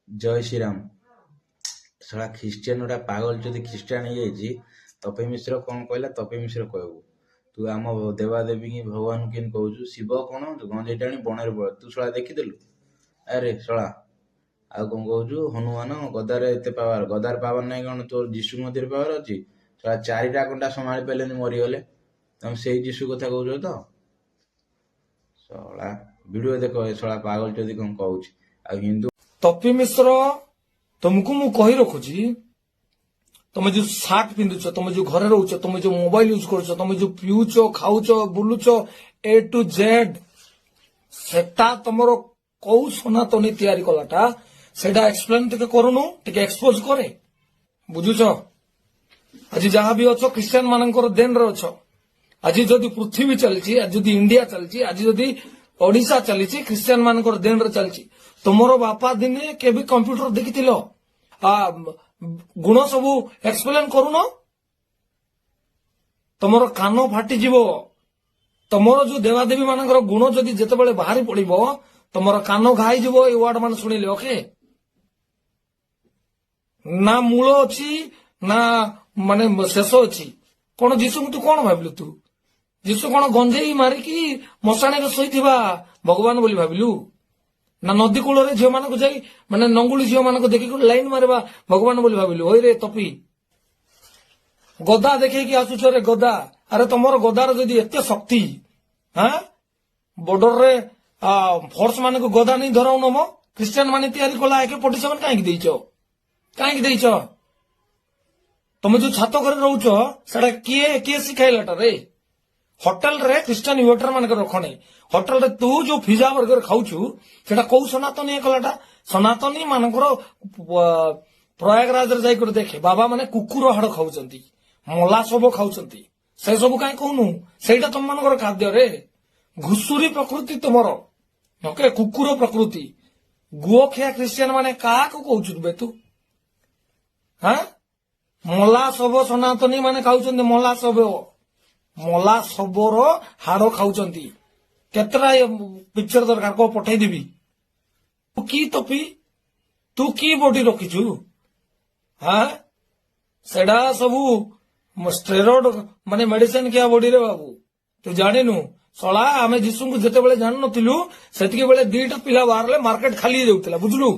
ଜୟ ଶ୍ରୀରାମ। ଶଳା ଖ୍ରୀଷ୍ଟିଆନ ଗୋଟେ ପାଗଳ ଯଦି ଖ୍ରୀଷ୍ଟିଆନ ହେଇଯାଇଛି, ତପେଇ ମିଶ୍ର କଣ କହିଲା? ତପେଇ ମିଶ୍ର କହିବୁ ତୁ ଆମ ଦେବାଦେବୀ କି ଭଗବାନ କେମିତି କହୁଛୁ? ଶିବ କଣ ଗଞ୍ଜେଇ ଟାଣି ବଣରେ ବଳ, ତୁ ଶଳା ଦେଖିଥିଲୁ? ଆରେ ଶଳା ଆଉ କଣ କହୁଛୁ? ହନୁମାନ ଗଦାରେ ଏତେ ପାୱାର, ଗଦାର ପାୱାର ନାହିଁ କଣ? ତୋର ଯୀଶୁ ମଧ୍ୟରେ ପାୱାର ଅଛି? ଶଳା 4ଟା କଣ୍ଟା ସମ୍ଭାଳି ପାରିଲେନି, ମରିଗଲେ। ତମେ ସେଇ ଯୀଶୁ କଥା କହୁଛ ତ? ଶଳା ଭିଡିଓ ଦେଖ, ଏ ଶଳା ପାଗଳ ଯଦି କଣ କହୁଛି। ଆଉ ହିନ୍ଦୁ ତପି ମିଶ୍ର ତମକୁ ମୁଁ କହି ରଖୁଛି, ତମେ ଯୋଉ ସାର୍ଟ ପିନ୍ଧୁଛ, ତମେ ଯୋଉ ଘରେ ରହୁଛ, ତମେ ଯୋଉ ମୋବାଇଲ ୟୁଜ କରୁଛ, ତମେ ଯୋଉ ପିଉଛ, ଖାଉଛ, ବୁଲୁଛ, A to Z, ସେଟା ତମର କୋଉ ସନାତନୀ ତିଆରି କଲାଟା, ସେଟା ଏକ୍ସପ୍ଲେନ ଟିକେ କରୁନୁ, ଟିକେ ଏକ୍ସପୋଜ କରେ। ବୁଝୁଛ? ଆଜି ଯାହା ବି ଅଛ ଖ୍ରୀଷ୍ଟିଆନ ମାନଙ୍କର ଦେନରେ ଅଛ। ଆଜି ଯଦି ପୃଥିବୀ ଚାଲିଛି, ଆଜି ଯଦି ଇଣ୍ଡିଆ ଚାଲିଛି, ଆଜି ଯଦି ଓଡିଶା ଚାଲିଛି, ଖ୍ରୀଷ୍ଟିଆନ ମାନଙ୍କର ଦେନରେ ଚାଲିଛି। ତୁମର ବାପା ଦିନେ କେବେ କମ୍ପ୍ୟୁଟର ଦେଖିଥିଲ? ଗୁଣ ସବୁ ଏକ୍ସପ୍ଲେନ କରୁନ? ତମର କାନ ଫାଟିଯିବ। ତମର ଯୋଉ ଦେବାଦେବୀ ମାନଙ୍କର ଗୁଣ ଯଦି ଯେତେବେଳେ ବାହାରି ପଡିବ, ତମର କାନ ଘାଇଯିବ ଏଇ ୱାର୍ଡ ମାନେ ଶୁଣିଲେ। ଓକେ? ନା ମୂଳ ଅଛି ନା ମାନେ ଶେଷ ଅଛି। କଣ ଯୀଶୁଙ୍କୁ ତୁ କଣ ଭାବିଲୁ? ତୁ ଯୀଶୁ କଣ ଗଞ୍ଜେଇ ମାରିକି ମଶାଣିରେ ଶୋଇଥିବା ଭଗବାନ ବୋଲି ଭାବିଲୁ? ନା ନଦୀ କୂଳରେ ଝିଅ ମାନଙ୍କୁ ଯାଇ ମାନେ ନଙ୍ଗୁଳି ଝିଅ ମାନଙ୍କୁ ଦେଖିକି ଲାଇନ ମାରିବା ଭଗବାନ ବୋଲି ଭାବିଲୁ? ହଇରେ ତପି, ଗଦା ଦେଖେଇକି ଆସୁଛ ରେ ଗଦା। ଆରେ ତମର ଗଦାର ଯଦି ଏତେ ଶକ୍ତି, ବର୍ଡରରେ ଫୋର୍ସ ମାନଙ୍କୁ ଗଦା ନେଇ ଧରାଉନ ମ? ଖ୍ରୀଷ୍ଟିଆନ ମାନେ ତିଆରି କଲା AK-47 କାହିଁକି ଦେଇଛ? କାହିଁକି ଦେଇଛ? ତମେ ଯୋଉ ଛାତ ଘରେ ରହୁଛ, ସେଟା କିଏ ଶିଖାଇଲାଟା ରେ? ହୋଟେଲରେ ଖ୍ରୀଷ୍ଟିଆନ ୱେଟର ମାନଙ୍କର ରଖଣେ। ହୋଟେଲରେ ତୁ ଯୋଉ ପିଜା ବର୍ଗର ଖାଉଛୁ, ସେଟା କୋଉ ସନାତନୀ କଲାଟା? ସନାତନୀ ମାନଙ୍କର ପ୍ରୟାଗରାଜରେ ଯାଇକରି ଦେଖେ, ବାବା ମାନେ କୁକୁର ହାଡ ଖାଉଛନ୍ତି, ମଲା ଶବ ଖାଉଛନ୍ତି। ସେ ସବୁ କାହିଁ କହୁନୁ? ସେଇଟା ତମ ମାନଙ୍କର ଖାଦ୍ୟରେ। ଘୁଷୁରୀ ପ୍ରକୃତି ତମର। ଓକେ? କୁକୁର ପ୍ରକୃତି। ଗୁଅଖିଆ ଖ୍ରୀଷ୍ଟିଆନ ମାନେ କାହାକୁ କହୁଛୁ ବେ ତୁ? ମଲା ଶବ ସନାତନୀ ମାନେ ଖାଉଛନ୍ତି। ମଲା ଶବ, ମଲା ଶବର ହାଡ ଖାଉଛନ୍ତି। କେତେଟା ପିକ୍ଚର ଦରକାର କହ, ପଠେଇଦେବି। ତୁ କି ତପି, ତୁ କି ବଡି ରଖିଛୁ? ସେଟା ସବୁ ଷ୍ଟେରଏଡ ମାନେ ମେଡିସିନ କିଆ ବଡିରେ ବାବୁ। ତୁ ଜାଣିନୁ? ଶଳା ଆମେ ଯୀଶୁଙ୍କୁ ଯେତେବେଳେ ଜାଣିନଥିଲୁ, ସେତିକି ବେଳେ 2ଟା ପିଲା ବାହାରିଲେ ମାର୍କେଟ ଖାଲି ହେଇଯାଉଥିଲା। ବୁଝିଲୁ?